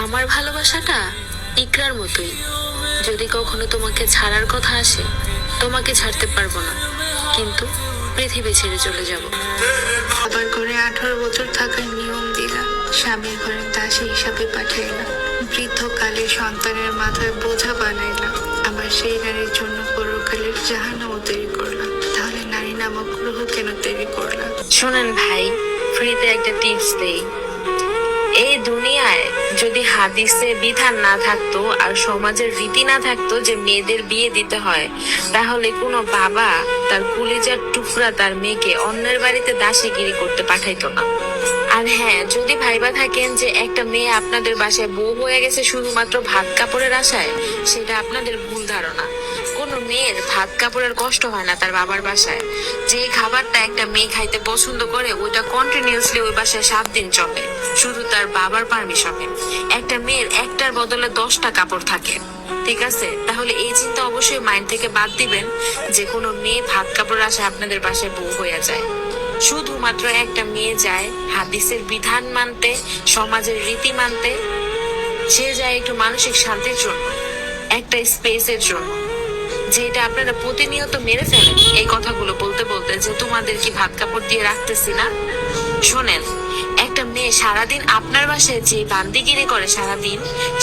আমার ভালোবাসাটা ইকরার মতোই। যদি কখনো তোমাকে ছাড়ার কথা আসে, তোমাকে ছাড়তে পারবো না, কিন্তু পৃথিবী ছেড়ে চলে যাব। আবার ঘরে 18 বছর থাকার নিয়ম দিলা, স্বামীর ঘরে দাসী হিসাবে পাঠাইলা, বৃদ্ধকালে সন্তানের মাথায় বোঝা বানাইলা, আবার সেই নারীর জন্য পরকালের জাহান্নামও তৈরি করলা। তাহলে নারী নামক গ্রহ কেন তৈরি করলা? শোনেন ভাই, ফ্রিতে একটা টিপস দেই। এই দুনিয়ায় যদি হাদিসে বিধান না থাকতো আর সমাজের রীতি না থাকতো যে মেয়েদের বিয়ে দিতে হয়, তাহলে কোনো বাবা তার কলিজার টুকরা তার মেয়েকে অন্যের বাড়িতে দাসীগিরি করতে পাঠাইতো না। আর হ্যাঁ, যদি ভাইবা থাকেন যে একটা মেয়ে আপনাদের বাসায় বউ হয়ে গেছে শুধুমাত্র ভাত কাপড়ের আশায়, সেটা আপনাদের ভুল ধারণা। কোনো মেয়ের ভাত কাপড়ের কষ্ট হয় না তার বাবার বাসায়। যে খাবারটা একটা মেয়ে খাইতে পছন্দ করে, ওইটা কন্টিনিউসলি ওই বাসায় 7 দিন চলে, শুধু তার বাবার পারমিশনে। একটা মেয়ের একটার বদলে 10টা কাপড় থাকে, ঠিক আছে? তাহলে এই চিন্তা অবশ্যই মাইন্ড থেকে বাদ দিবেন যে কোনো মেয়ে ভাত কাপড় আশায় আপনাদের বাসায় বউ হয়ে যায়। শুধুমাত্র একটা মেয়ে যায় হাদিসের বিধান মানতে, সমাজের রীতি মানতে। সে যায় একটু মানসিক শান্তির জন্য, একটা স্পেসের জন্য। যেটা আপনারা প্রতিনিয়ত মেরে ফেলেন এই কথাগুলো বলতে বলতে, যে তোমাদের কি ভাত কাপড় দিয়ে রাখতেছি না। শোনেন, একটা মেয়ে সারাদিন আপনার বাসায় যে বান্দিগিরি করে সারাদিন,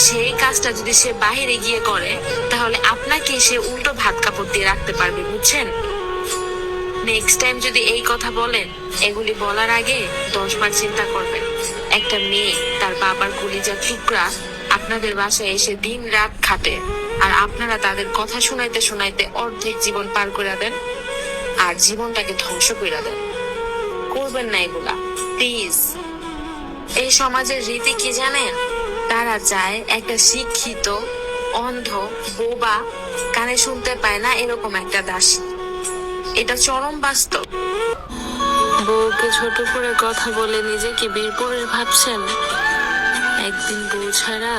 সেই কাজটা যদি সে বাহিরে গিয়ে করে, তাহলে আপনাকে সে উল্টো ভাত কাপড় দিয়ে রাখতে পারবে, বুঝছেন? নেক্সট টাইম যদি এই কথা বলেন, এগুলি বলার আগে 10 বার চিন্তা করবেন। একটা মেয়ে তার বাবার কলিজার টুকরা আপনাদের বাসায় এসে দিন রাত খাটে, আর আপনারা তাদের কথা শুনাইতে শুনাইতে অর্ধেক জীবন পার করে দেন আর জীবনটাকে ধ্বংস করে দেন। করবেন না এগুলা, প্লিজ। এই সমাজের রীতি কি জানেন? তারা চায় একটা শিক্ষিত, অন্ধ, বোবা, কানে শুনতে পায় না এরকম একটা দাসী। এটা চরম বাস্তব। বউকে ছোট করে কথা বলে নিজে কি বীরপুরুষ ভাবছেন? একদিন বউ ছাড়া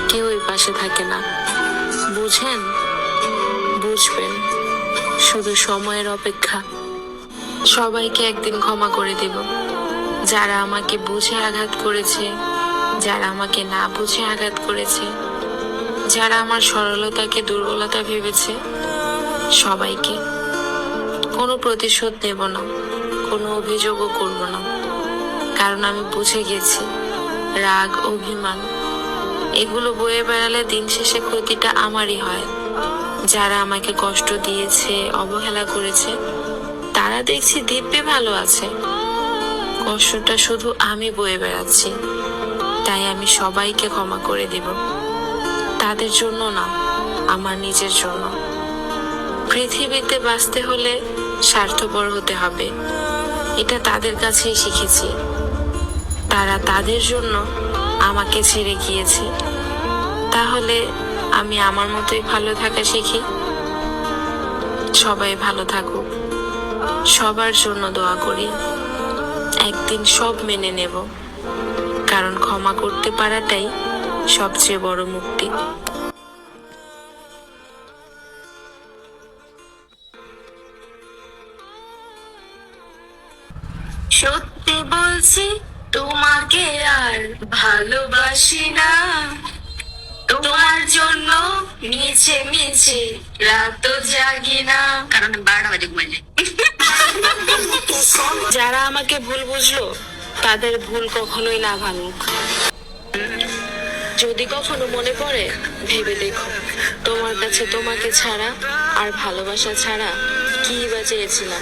কেউই পাশে থাকে না, বুঝেন? বুঝবেন, শুধু সময়ের অপেক্ষা। সবাইকে একদিন ক্ষমা করে দেব, যারা আমাকে বুঝে আঘাত করেছে, যারা আমাকে না বুঝে আঘাত করেছে, যারা আমার সরলতাকে দুর্বলতা ভেবেছে, সবাইকে। কোনো প্রতিশোধ নেব না, কোনো অভিযোগও করব না, কারণ আমি বুঝে গেছি রাগ, অভিমান এগুলো বয়ে বেড়ালে দিন শেষে ক্ষতিটা আমারই হয়। যারা আমাকে কষ্ট দিয়েছে, অবহেলা করেছে, তারা দেখছি দিব্যি ভালো আছে। কষ্টটা শুধু আমি বয়ে বেড়াচ্ছি। তাই আমি সবাইকে ক্ষমা করে দেব, তাদের জন্য না, আমার নিজের জন্য। পৃথিবীতে বাঁচতে হলে স্বার্থপর হতে হবে, এটা তাদের কাছেই শিখেছি। তারা তাদের জন্য আমাকে ছেড়ে গিয়েছে, তাহলে আমি আমার মতোই ভালো থাকা শিখি। সবাই ভালো থাকুক, সবার জন্য দোয়া করি। একদিন সব মেনে নেব, কারণ ক্ষমা করতে পারাটাই সবচেয়ে বড় মুক্তি। সত্যি বলছি, তোমাকে আর ভালোবাসি না। তোমার জন্য মিছে মিছে রাত জাগি না, কারণ 12টা বাজে ঘুমাই যাই। যারা আমাকে ভুল বুঝলো, তাদের ভুল কখনোই না ভাঙুক। যদি কখনো মনে পড়ে, ভেবে দেখো তোমার কাছে তোমাকে ছাড়া আর ভালোবাসা ছাড়া কি বা চেয়েছিলাম।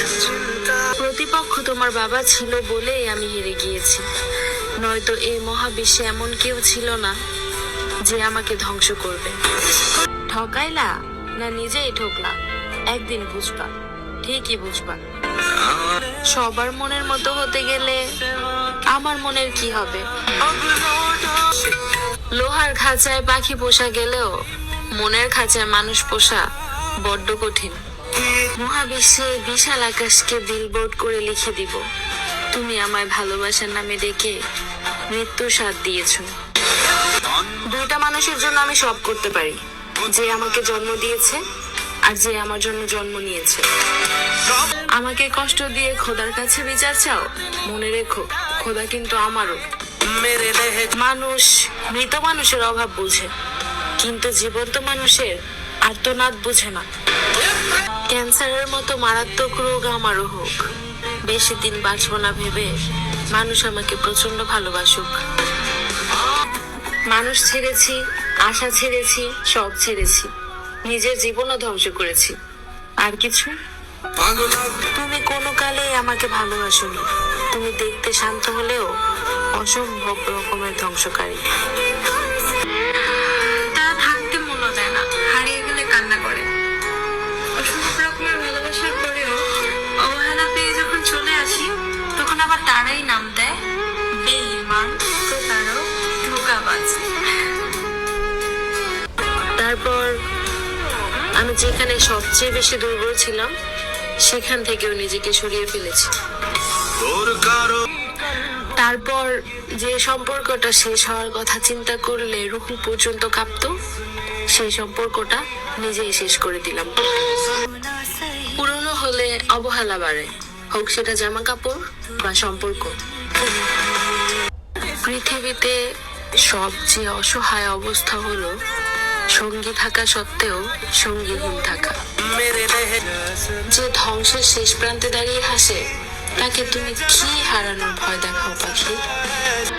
প্রতিপক্ষ তোমার বাবা ছিল বলেই আমি হেরে গিয়েছি, নয়তো এই মহাবিশ্বে এমন কেউ ছিল না যে আমাকে ধ্বংস করবে। ঠকাইলা না নিজেই ঠকলা, একদিন বুঝবা, ঠিকই বুঝবা। সবার মনের মতো হতে গেলে আমার মনের কি হবে? লোহার খাঁচায় পাখি পোষা গেলেও মনের খাঁচায় মানুষ পোষা বড্ড কঠিন। মহাবিশ্বে বিশাল আকাশকে বিলবোর্ড করে লিখে দিব, তুমি আমায় ভালোবাসার নামে ডেকে মৃত্যুর স্বাদ দিয়েছো। দুইটা মানুষের জন্য আমি সব করতে পারি, যে আমাকে জন্ম দিয়েছে আর যে আমার জন্য জন্ম নিয়েছে। আমাকে কষ্ট দিয়ে খোদার কাছে বিচার চাও, মনে রেখো খোদা কিন্তু আমারও। মানুষ মৃত মানুষের অভাব বুঝে, কিন্তু জীবন্ত মানুষের আর্তনাদ বুঝে না। ক্যান্সারের মতো মারাত্মক রোগ আমারও হোক, বেশি দিন বাঁচবো না ভেবে মানুষ আমাকে প্রচন্ড ভালোবাসুক। মানুষ ছেড়েছি, আশা ছেড়েছি, সব ছেড়েছি, নিজের জীবনও ধ্বংস করেছি। আর কিছু? তুমি কোনো কালেই আমাকে ভালোবাসোনি। তুমি দেখতে শান্ত হলেও অসম্ভব রকমের ধ্বংসকারী। তারা থাকতে মূল্য দেয় না, হারিয়ে গেলে কান্না করে। অসম্ভব রকমের ভালোবাসার পরেও অবহেলা পেয়ে যখন চলে আসি, তখন আবার তারাই নাম দেয় বেঈমান, প্রতারক, ধোঁকাবাজ। তারপর আমি যেখানে সবচেয়ে বেশি দুর্বল ছিলাম, সেখান থেকেও নিজেকে সরিয়ে ফেলেছি। তারপর যে সম্পর্কটা শেষ হওয়ার কথা চিন্তা করলে রুহু পর্যন্ত কাঁপতো, সেই সম্পর্কটা নিজেই শেষ করে দিলাম। পুরনো হলে অবহেলা বাড়ে, হোক সেটা জামা কাপড় বা সম্পর্ক। পৃথিবীতে সবচেয়ে অসহায় অবস্থা হলো সঙ্গী থাকা সত্ত্বেও সঙ্গীহীন থাকা। যে ধ্বংসের শেষ প্রান্তে দাঁড়িয়ে হাসে, তাকে তুমি কি হারানোর ভয় দেখাও পাখি?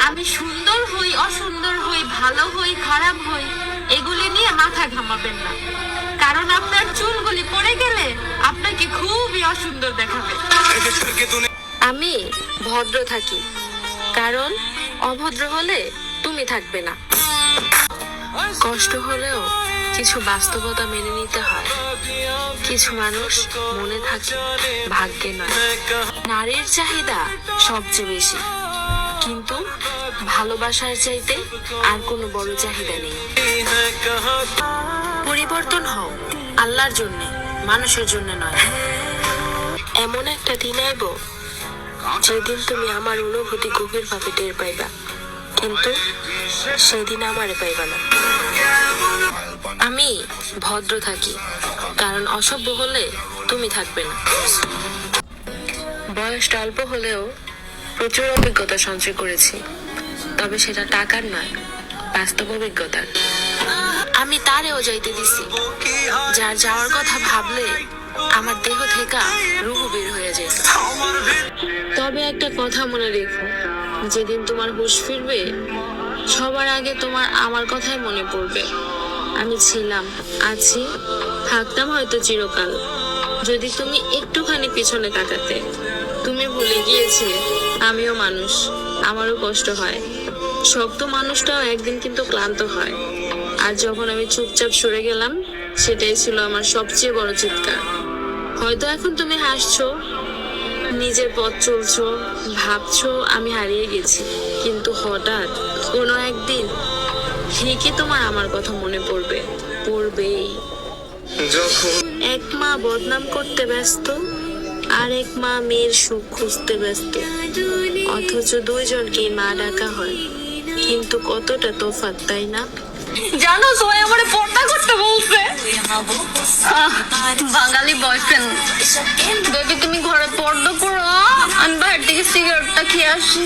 আমি সুন্দর হই, অসুন্দর হই, ভালো হই, খারাপ হই, এগুলি নিয়ে মাথা ঘামাবেন না, কারণ আপনার চুলগুলি পড়ে গেলে আপনাকে খুবই অসুন্দর দেখাবে। আমি ভদ্র থাকি, কারণ অভদ্র হলে তুমি থাকবে না। কষ্ট হলেও কিছু বাস্তবতা মেনে নিতে হয়। কিছু মানুষ মনে থাকে, ভাগ্যে নয়। নারীর চাহিদা সবচেয়ে বেশি, কিন্তু ভালোবাসার চাইতে আর কোনো বড় চাহিদা নেই। পরিবর্তন হও আল্লাহর জন্য, মানুষের জন্য নয়। এমন একটা দিন আইব যেদিন তুমি আমার অনুভূতি গভীরভাবে টের পাইবা, কিন্তু সেদিন আমারে পাইবা না। আমি ভদ্র থাকি, কারণ অসভ্য হলে তুমি থাকবে না। বয়সটা অল্প হলেও প্রচুর অভিজ্ঞতা সঞ্চয় করেছি, তবে সেটা টাকার নয়, বাস্তব অভিজ্ঞতার। আমি তারেও যাইতে দিছি, যার যাওয়ার কথা ভাবলে আমার দেহ থেকে রুহু বের হয়ে যেত। তবে একটা কথা মনে রেখো, যেদিন তোমার হুঁশ ফিরবে, সবার আগে তোমার আমার কথাই মনে পড়বে। আমি ছিলাম, আছি, থাকতাম হয়তো চিরকাল, যদি তুমি একটুখানি পিছনে তাকাতে। তুমি ভুলে গিয়েছিলে আমিও মানুষ, আমারও কষ্ট হয়। শক্ত মানুষটাও একদিন কিন্তু ক্লান্ত হয়। আর যখন আমি চুপচাপ সরে গেলাম, সেটাই ছিল আমার সবচেয়ে বড় চিৎকার। হয়তো এখন তুমি হাসছো, নিজের পথ চলছো, ভাবছো আমি হারিয়ে গেছি, কিন্তু হঠাৎ কোনো একদিন ঠিকই তোমার আমার কথা মনে পড়বে, পড়বেই। এক মা বদনাম করতে ব্যস্ত, আর এক মা মেয়ের সুখ খুঁজতে ব্যস্ত, অথচ দুইজনকে মা ডাকা হয়, কিন্তু কতটা তফাৎ, তাই না? জানো সবাই আমার পর্দা করতে বলছে। বাঙালি বয়ফ্রেন্ড, যদি তুমি ঘরে পর্দা করো, আমি বাইরে থেকে সিগারেটটা খেয়ে আসি।